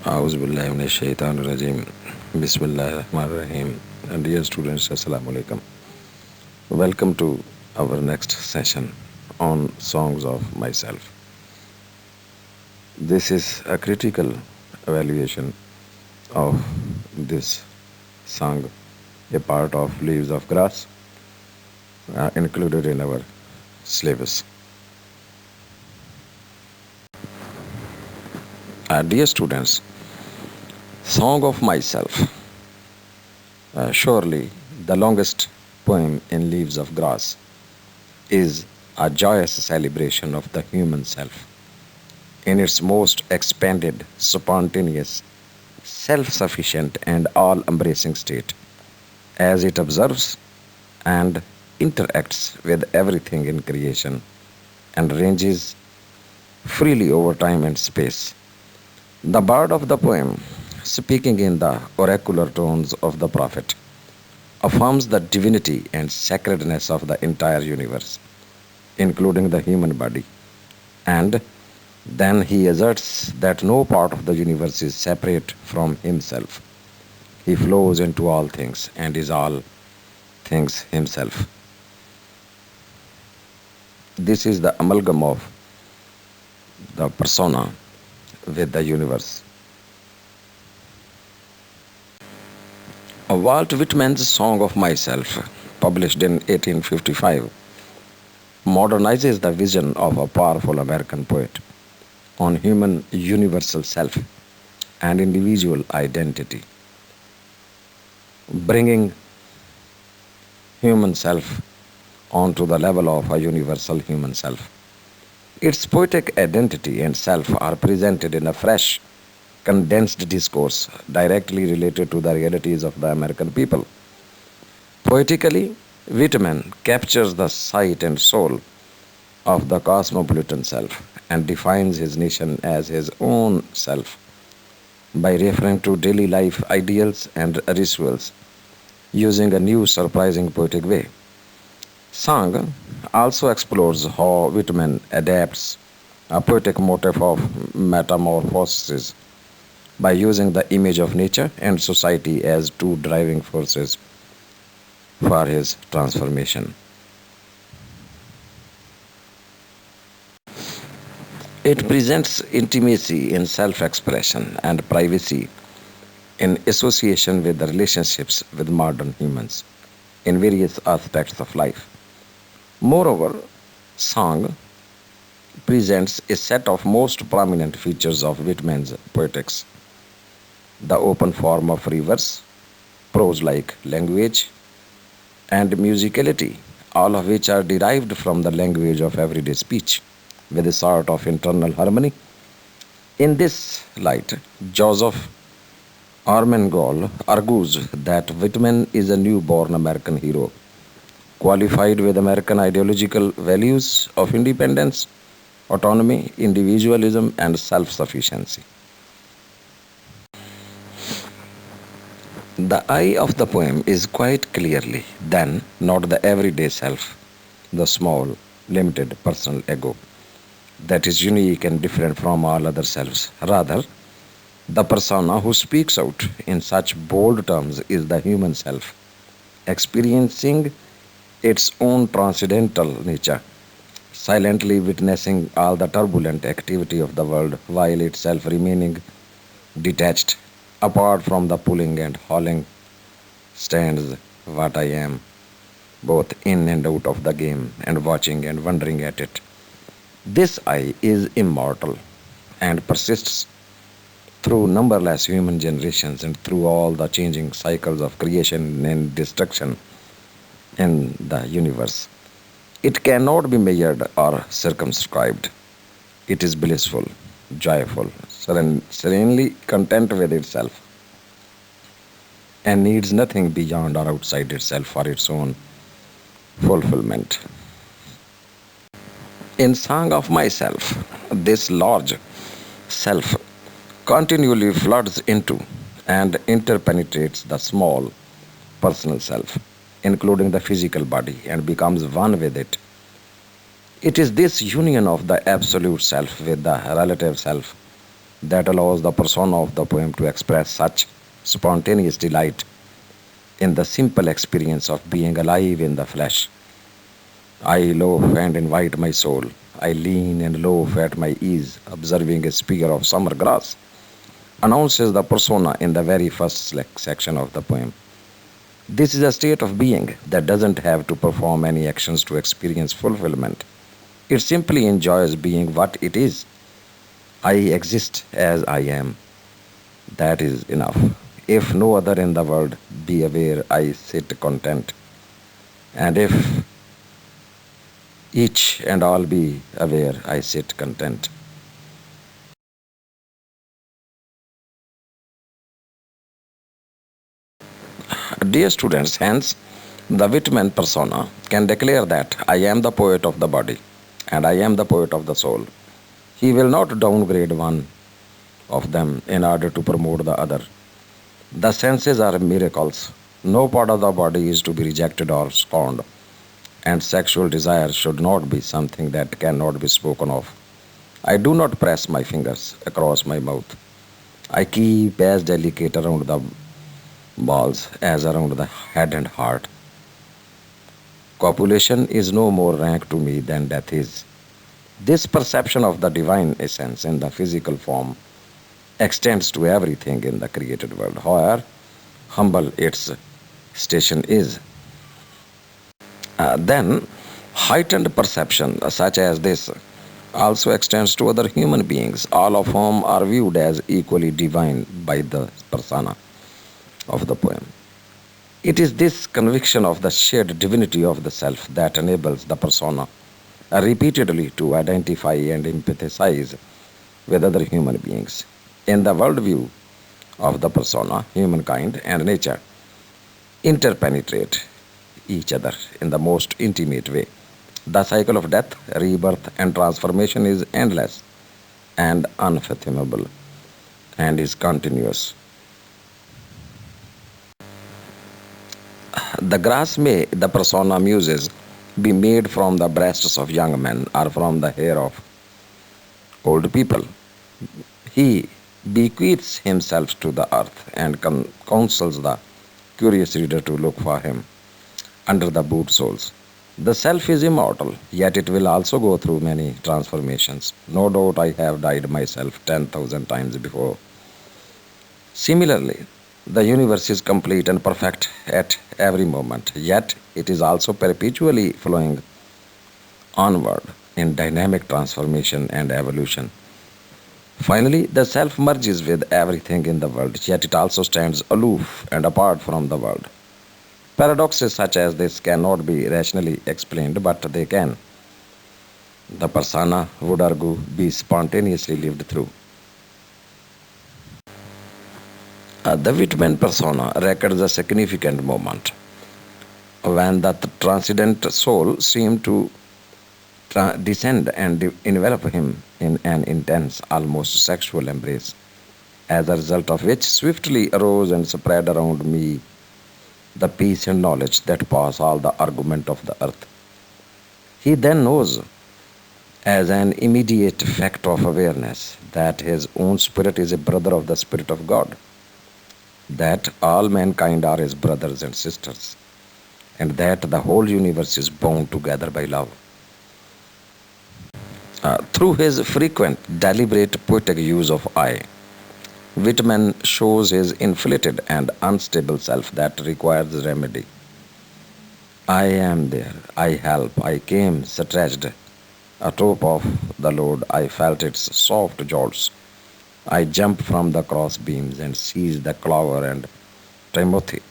Auzubillahiminash-shaytanir-rajim. Bismillahir-rahmanir-rahim. And dear students, Assalamu alaikum. Welcome to our next session on Songs of Myself. This is a critical evaluation of this song, a part of Leaves of Grass, included in our syllabus. Dear students, Song of Myself. Surely the longest poem in Leaves of Grass is a joyous celebration of the human self in its most expanded, spontaneous, self sufficient, and all embracing state, as it observes and interacts with everything in creation and ranges freely over time and space. The bard of the poem, speaking in the oracular tones of the prophet, affirms the divinity and sacredness of the entire universe, including the human body, and then he asserts that no part of the universe is separate from himself. He flows into all things and is all things himself. This is the amalgam of the persona with the universe. Walt Whitman's Song of Myself, published in 1855, modernizes the vision of a powerful American poet on human universal self and individual identity, bringing human self onto the level of a universal human self. Its poetic identity and self are presented in a fresh, condensed discourse directly related to the realities of the American people. Poetically, Whitman captures the sight and soul of the cosmopolitan self and defines his nation as his own self by referring to daily life ideals and rituals using a new surprising poetic way. Song also explores how Whitman adapts a poetic motif of metamorphosis by using the image of nature and society as two driving forces for his transformation. It presents intimacy in self expression and privacy in association with the relationships with modern humans in various aspects of life. Moreover, Song presents a set of most prominent features of Whitman's poetics: the open form of rivers, prose like language, and musicality, all of which are derived from the language of everyday speech with a sort of internal harmony. In this light, Joseph Armengol argues that Whitman is a newborn American hero, qualified with American ideological values of independence, autonomy, individualism, and self sufficiency. The I of the poem is quite clearly, then, not the everyday self, the small, limited personal ego that is unique and different from all other selves. Rather, the persona who speaks out in such bold terms is the human self, experiencing its own transcendental nature, silently witnessing all the turbulent activity of the world while itself remaining detached, apart from the pulling and hauling stands what I am, both in and out of the game, and watching and wondering at it. This I is immortal and persists through numberless human generations and through all the changing cycles of creation and destruction in the universe. It cannot be measured or circumscribed. It is blissful, joyful, serenely content with itself, and needs nothing beyond or outside itself for its own fulfillment. In Song of Myself, this large self continually floods into and interpenetrates the small personal self, including the physical body, and becomes one with it. It is this union of the absolute self with the relative self that allows the persona of the poem to express such spontaneous delight in the simple experience of being alive in the flesh. I loaf and invite my soul. I lean and loaf at my ease, observing a spear of summer grass, announces the persona in the very first section of the poem. This is a state of being that doesn't have to perform any actions to experience fulfillment. It simply enjoys being what it is. I exist as I am. That is enough. If no other in the world be aware, I sit content. And if each and all be aware, I sit content. Dear students, hence, the Whitman persona can declare that I am the poet of the body and I am the poet of the soul. He will not downgrade one of them in order to promote the other. The senses are miracles. No part of the body is to be rejected or scorned, and sexual desire should not be something that cannot be spoken of. I do not press my fingers across my mouth. I keep as delicate around the balls as around the head and heart. Copulation is no more rank to me than death is. This perception of the divine essence in the physical form extends to everything in the created world, however humble its station is. Then, heightened perception such as this also extends to other human beings, all of whom are viewed as equally divine by the persona of the poem. It is this conviction of the shared divinity of the self that enables the persona repeatedly to identify and empathize with other human beings. In the worldview of the persona, humankind and nature interpenetrate each other in the most intimate way. The cycle of death, rebirth, and transformation is endless and unfathomable and is continuous. The grass may, the persona muses, be made from the breasts of young men or from the hair of old people. He bequeaths himself to the earth and counsels the curious reader to look for him under the boot soles. The self is immortal, yet it will also go through many transformations. No doubt I have died myself 10,000 times before. Similarly, the universe is complete and perfect at every moment, yet it is also perpetually flowing onward in dynamic transformation and evolution. Finally, the self merges with everything in the world, yet it also stands aloof and apart from the world. Paradoxes such as this cannot be rationally explained, but they can. The persona would argue be spontaneously lived through. The Whitman persona records a significant moment when the transcendent soul seemed to descend and envelop him in an intense, almost sexual embrace, as a result of which swiftly arose and spread around me the peace and knowledge that pass all the argument of the earth. He then knows, as an immediate fact of awareness, that his own spirit is a brother of the Spirit of God, that all mankind are his brothers and sisters, and that the whole universe is bound together by love. Through his frequent, deliberate poetic use of I, Whitman shows his inflated and unstable self that requires remedy. I am there, I help, I came, stretched atop of the load, I felt its soft jolts. I jumped from the cross beams and seized the clover and Timothy.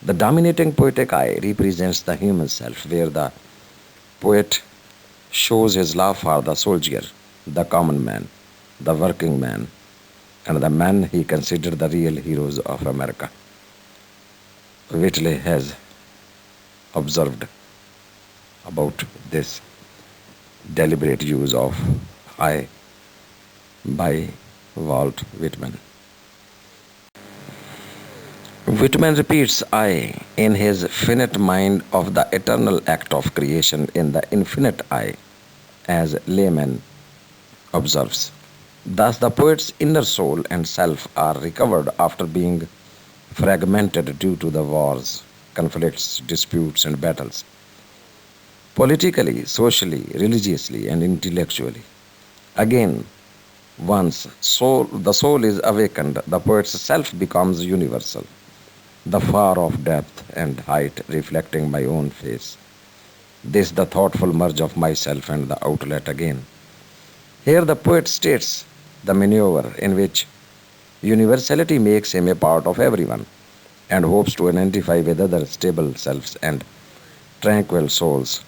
The dominating poetic I represents the human self, where the poet shows his love for the soldier, the common man, the working man, and the men he considered the real heroes of America. Whitley has observed about this deliberate use of I by Walt Whitman. Whitman repeats I in his finite mind of the eternal act of creation in the infinite I, as Layman observes. Thus, the poet's inner soul and self are recovered after being fragmented due to the wars, conflicts, disputes, and battles, politically, socially, religiously, and intellectually. Again, once the soul is awakened, the poet's self becomes universal, the far off depth and height reflecting my own face. This the thoughtful merge of myself and the outlet again. Here the poet states the maneuver in which universality makes him a part of everyone and hopes to identify with other stable selves and tranquil souls,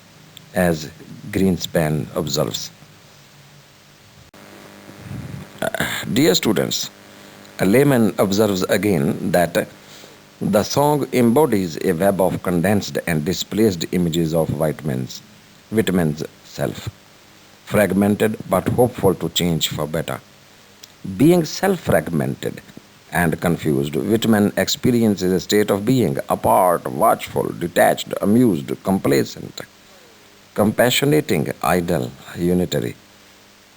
as Greenspan observes. Dear students, Lehman observes again that the song embodies a web of condensed and displaced images of Whitman's self, fragmented but hopeful to change for better. Being self fragmented and confused, Whitman experiences a state of being apart, watchful, detached, amused, complacent, compassionating, idle, unitary,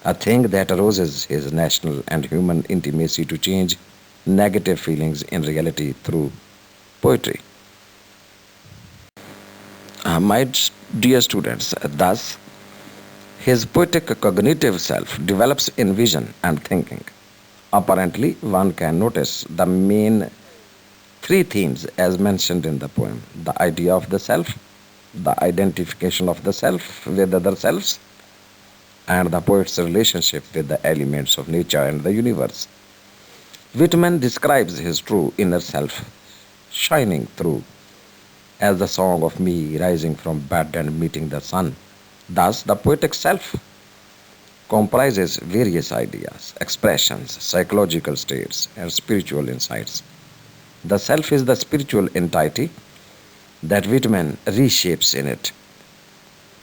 a thing that arouses his national and human intimacy to change negative feelings in reality through poetry. My dear students, thus, his poetic cognitive self develops in vision and thinking. Apparently, one can notice the main three themes as mentioned in the poem: the idea of the self, the identification of the self with other selves, and the poet's relationship with the elements of nature and the universe. Whitman describes his true inner self shining through as the song of me rising from bed and meeting the sun. Thus, the poetic self comprises various ideas, expressions, psychological states, and spiritual insights. The self is the spiritual entity that Whitman reshapes in it,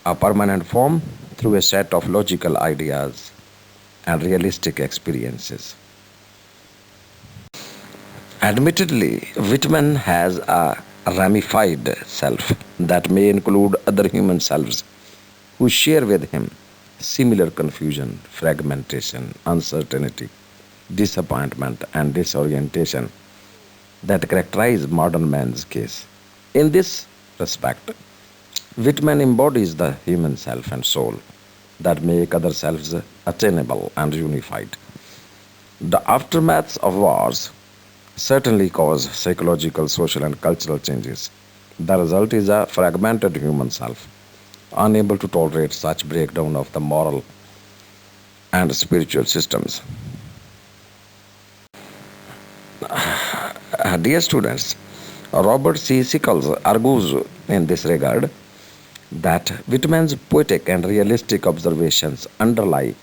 a permanent form through a set of logical ideas and realistic experiences. Admittedly, Whitman has a ramified self that may include other human selves who share with him similar confusion, fragmentation, uncertainty, disappointment, and disorientation that characterize modern man's case. In this respect, Whitman embodies the human self and soul that make other selves attainable and unified. The aftermaths of wars certainly cause psychological, social, and cultural changes. The result is a fragmented human self, unable to tolerate such breakdown of the moral and spiritual systems. Dear students, Robert C. Sickles argues in this regard that Whitman's poetic and realistic observations underlie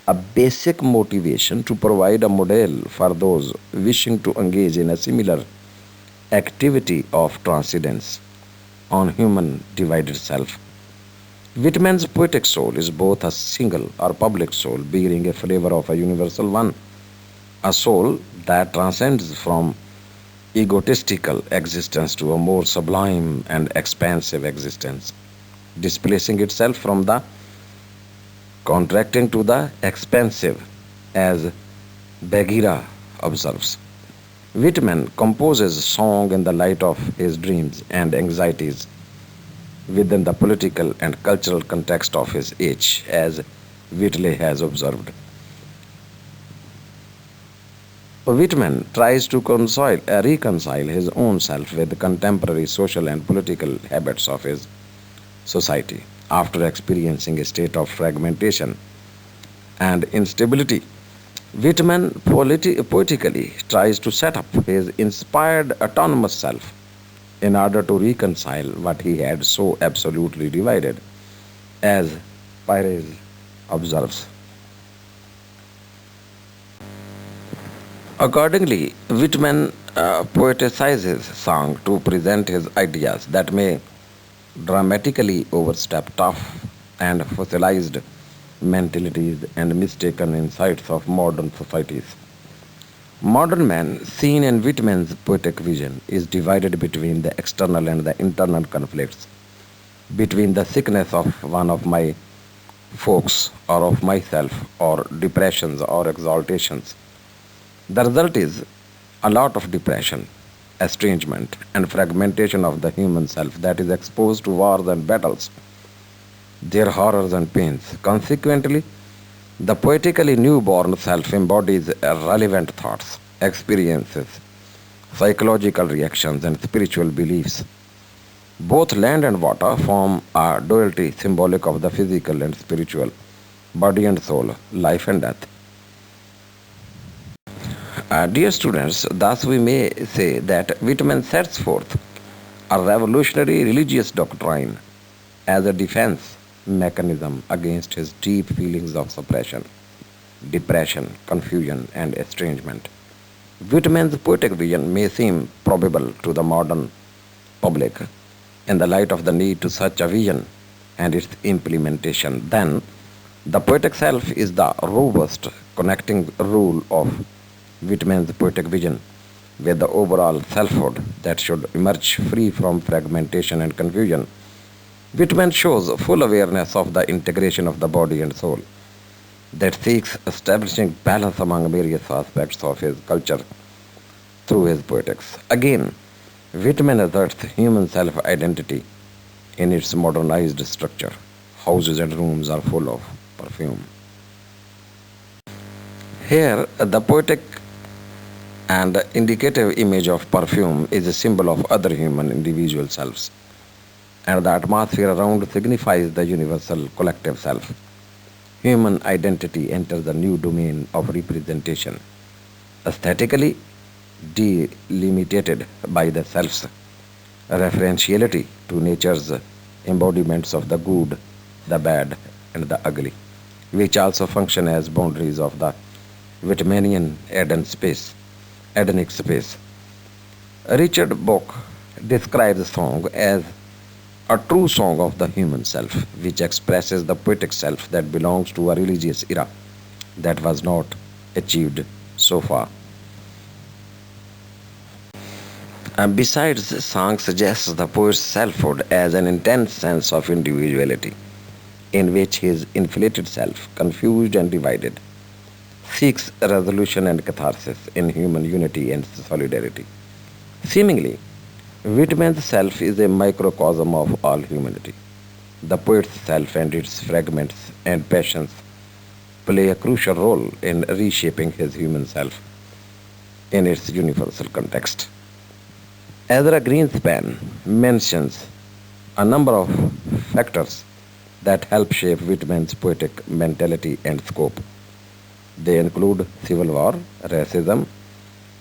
a basic motivation to provide a model for those wishing to engage in a similar activity of transcendence on human divided self. Whitman's poetic soul is both a single or public soul bearing a flavor of a universal one, a soul that transcends from egotistical existence to a more sublime and expansive existence, displacing itself from the contracting to the expansive, as Bagheera observes. Whitman composes song in the light of his dreams and anxieties within the political and cultural context of his age, as Whitley has observed. Whitman tries to reconcile his own self with the contemporary social and political habits of his society after experiencing a state of fragmentation and instability. Whitman poetically tries to set up his inspired autonomous self in order to reconcile what he had so absolutely divided, as Pires observes. Accordingly, Whitman poeticizes song to present his ideas that may dramatically overstep tough and fossilized mentalities and mistaken insights of modern societies. Modern man, seen in Whitman's poetic vision, is divided between the external and the internal conflicts, between the sickness of one of my folks or of myself or depressions or exaltations. The result is a lot of depression, estrangement, and fragmentation of the human self that is exposed to wars and battles, their horrors and pains. Consequently, the poetically newborn self embodies relevant thoughts, experiences, psychological reactions, and spiritual beliefs. Both land and water form a duality symbolic of the physical and spiritual, body and soul, life and death. Dear students, thus we may say that Whitman sets forth a revolutionary religious doctrine as a defense mechanism against his deep feelings of suppression, depression, confusion, and estrangement. Whitman's poetic vision may seem probable to the modern public in the light of the need to such a vision and its implementation. Then, the poetic self is the robust connecting rule of Whitman's poetic vision with the overall selfhood that should emerge free from fragmentation and confusion. Whitman shows full awareness of the integration of the body and soul that seeks establishing balance among various aspects of his culture through his poetics. Again, Whitman asserts human self identity in its modernized structure. Houses and rooms are full of perfume. Here, the poetic and indicative image of perfume is a symbol of other human individual selves, and the atmosphere around signifies the universal collective self. Human identity enters a new domain of representation, aesthetically delimited by the self's referentiality to nature's embodiments of the good, the bad, and the ugly, which also function as boundaries of the Whitmanian Edenic space. Richard Bach describes the song as a true song of the human self, which expresses the poetic self that belongs to a religious era that was not achieved so far. And besides, the song suggests the poet's selfhood as an intense sense of individuality, in which his inflated self, confused and divided, seeks resolution and catharsis in human unity and solidarity. Seemingly, Whitman's self is a microcosm of all humanity. The poet's self and its fragments and passions play a crucial role in reshaping his human self in its universal context. Ezra Greenspan mentions a number of factors that help shape Whitman's poetic mentality and scope. They include civil war, racism,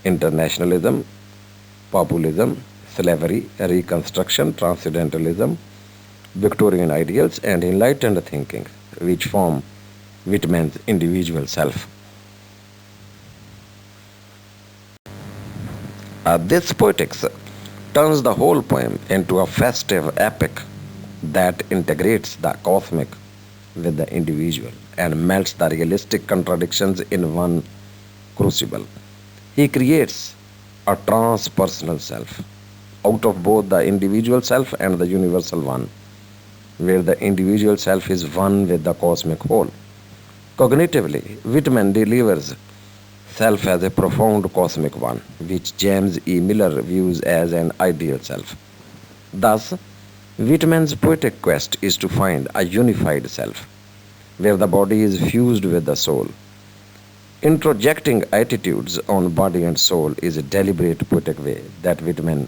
internationalism, populism, slavery, reconstruction, transcendentalism, Victorian ideals, and enlightened thinking, which form Whitman's individual self. This poetics turns the whole poem into a festive epic that integrates the cosmic with the individual and melts the realistic contradictions in one crucible. He creates a transpersonal self out of both the individual self and the universal one, where the individual self is one with the cosmic whole. Cognitively, Whitman delivers self as a profound cosmic one, which James E. Miller views as an ideal self. Thus, Whitman's poetic quest is to find a unified self, where the body is fused with the soul. Introjecting attitudes on body and soul is a deliberate poetic way that Whitman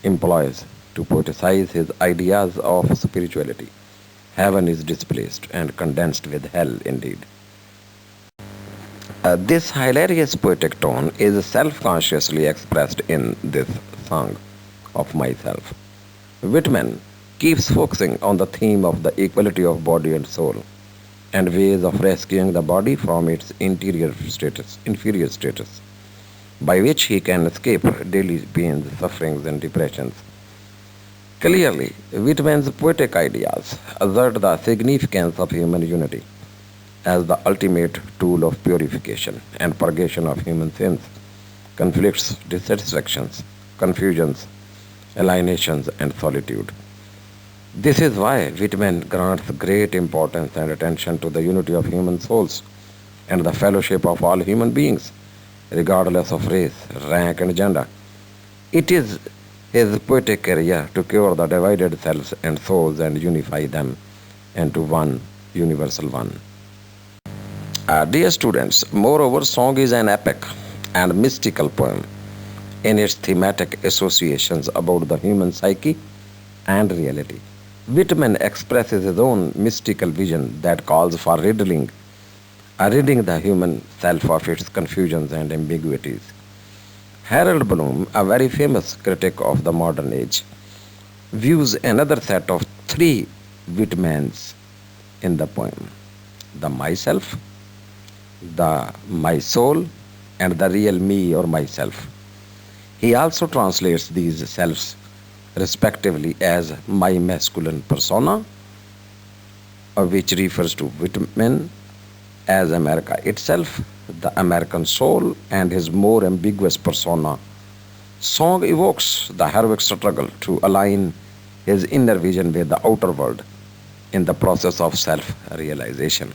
employs to poeticize his ideas of spirituality. Heaven is displaced and condensed with hell indeed. This hilarious poetic tone is self consciously expressed in this song of myself. Whitman keeps focusing on the theme of the equality of body and soul and ways of rescuing the body from its inferior status, by which he can escape daily pains, sufferings, and depressions. Clearly, Whitman's poetic ideas assert the significance of human unity as the ultimate tool of purification and purgation of human sins, conflicts, dissatisfactions, confusions, alienations, and solitude. This is why Whitman grants great importance and attention to the unity of human souls and the fellowship of all human beings, regardless of race, rank, and gender. It is his poetic career to cure the divided selves and souls and unify them into one universal one. Dear students, moreover, song is an epic and mystical poem in its thematic associations about the human psyche and reality. Whitman expresses his own mystical vision that calls for ridding the human self of its confusions and ambiguities. Harold Bloom, a very famous critic of the modern age, views another set of three Whitmans in the poem: the myself, the my soul, and the real me or myself. He also translates these selves respectively as my masculine persona, which refers to Whitman as America itself, the American soul, and his more ambiguous persona. Song evokes the heroic struggle to align his inner vision with the outer world in the process of self realization.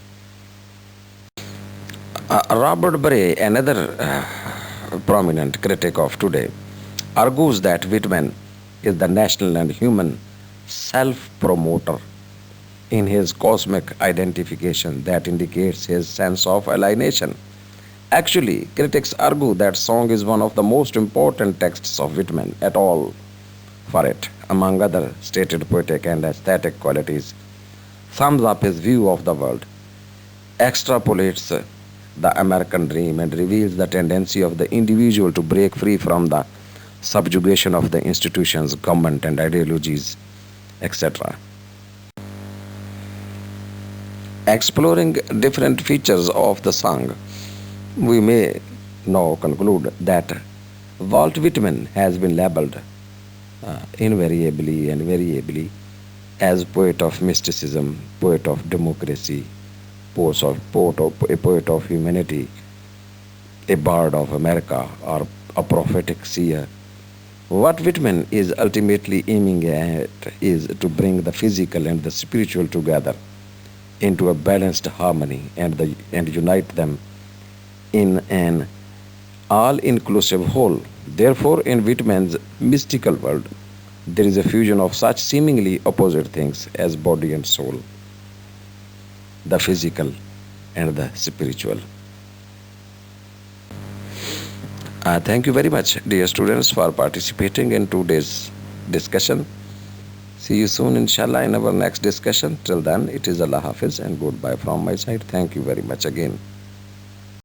Robert Bray, another prominent critic of today, argues that Whitman is the national and human self promoter in his cosmic identification that indicates his sense of alienation. Actually, critics argue that song is one of the most important texts of Whitman at all, for it, among other stated poetic and aesthetic qualities, sums up his view of the world, extrapolates the American dream, and reveals the tendency of the individual to break free from the subjugation of the institutions, government, and ideologies, etc. Exploring different features of the song, we may now conclude that Walt Whitman has been labeled invariably and variably as poet of mysticism, poet of democracy, a poet of humanity, a bard of America, or a prophetic seer. What Whitman is ultimately aiming at is to bring the physical and the spiritual together into a balanced harmony and unite them in an all inclusive whole. Therefore, in Whitman's mystical world, there is a fusion of such seemingly opposite things as body and soul, the physical and the spiritual. Thank you very much, dear students, for participating in today's discussion. See you soon, inshallah, in our next discussion. Till then, it is Allah Hafiz and goodbye from my side. Thank you very much again.